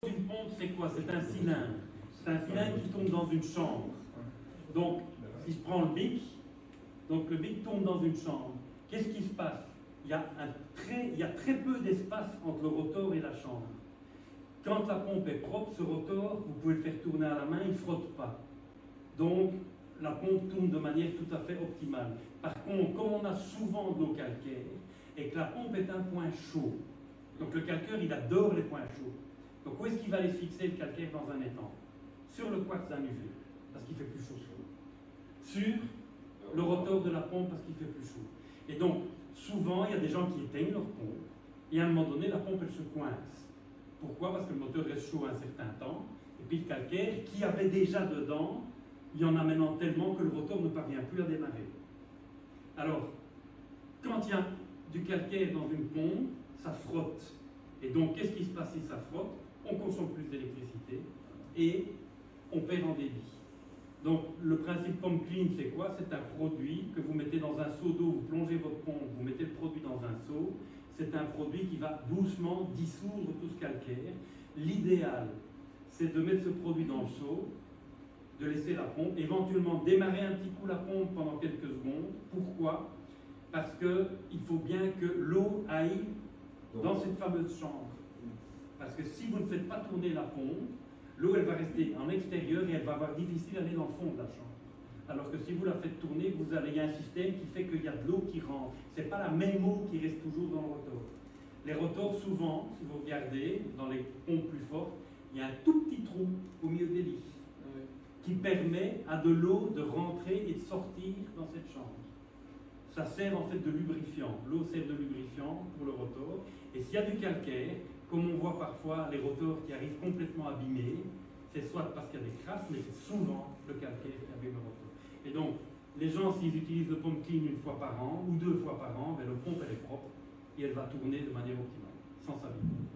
Une pompe, c'est quoi? C'est un cylindre. C'est un cylindre qui tourne dans une chambre. Donc, si je prends le bic, donc le bic tourne dans une chambre. Qu'est-ce qui se passe? Il y a très peu d'espace entre le rotor et la chambre. Quand la pompe est propre, ce rotor, vous pouvez le faire tourner à la main, il ne frotte pas. Donc, la pompe tourne de manière tout à fait optimale. Par contre, comme on a souvent de l'eau calcaire, et que la pompe est un point chaud, donc le calcaire, il adore les points chauds. Donc où est-ce qu'il va aller fixer le calcaire dans un étang? Sur le quartz d'un UV, parce qu'il fait plus chaud. Sur le rotor de la pompe, parce qu'il fait plus chaud. Et donc, souvent, il y a des gens qui éteignent leur pompe, et à un moment donné, la pompe, elle se coince. Pourquoi? Parce que le moteur reste chaud un certain temps, et puis le calcaire, qui avait déjà dedans, il y en a maintenant tellement que le rotor ne parvient plus à démarrer. Alors, quand il y a du calcaire dans une pompe, ça frotte. Et donc, qu'est-ce qui se passe si ça frotte? On consomme plus d'électricité et on perd en débit. Donc, le principe Pomp Clean, c'est quoi? C'est un produit que vous mettez dans un seau d'eau, vous plongez votre pompe, vous mettez le produit dans un seau. C'est un produit qui va doucement dissoudre tout ce calcaire. L'idéal, c'est de mettre ce produit dans le seau, de laisser la pompe, éventuellement démarrer un petit coup la pompe pendant quelques secondes. Pourquoi? Parce qu'il faut bien que l'eau aille dans cette fameuse chambre. Parce que si vous ne faites pas tourner la pompe, l'eau elle va rester en extérieur et elle va avoir difficile d'aller dans le fond de la chambre. Alors que si vous la faites tourner, il y a un système qui fait qu'il y a de l'eau qui rentre. Ce n'est pas la même eau qui reste toujours dans le rotor. Les rotors, souvent, si vous regardez, dans les pompes plus fortes, il y a un tout petit trou au milieu des lisses qui permet à de l'eau de rentrer et de sortir dans cette chambre. Ça sert en fait de lubrifiant. L'eau sert de lubrifiant pour le rotor. Et s'il y a du calcaire, comme on voit parfois les rotors qui arrivent complètement abîmés, c'est soit parce qu'il y a des crasses, mais c'est souvent le calcaire qui abîme le rotor. Et donc, les gens, s'ils utilisent le Pomp Clean une fois par an ou 2 fois par an, ben, le pompe elle est propre et elle va tourner de manière optimale, sans s'abîmer.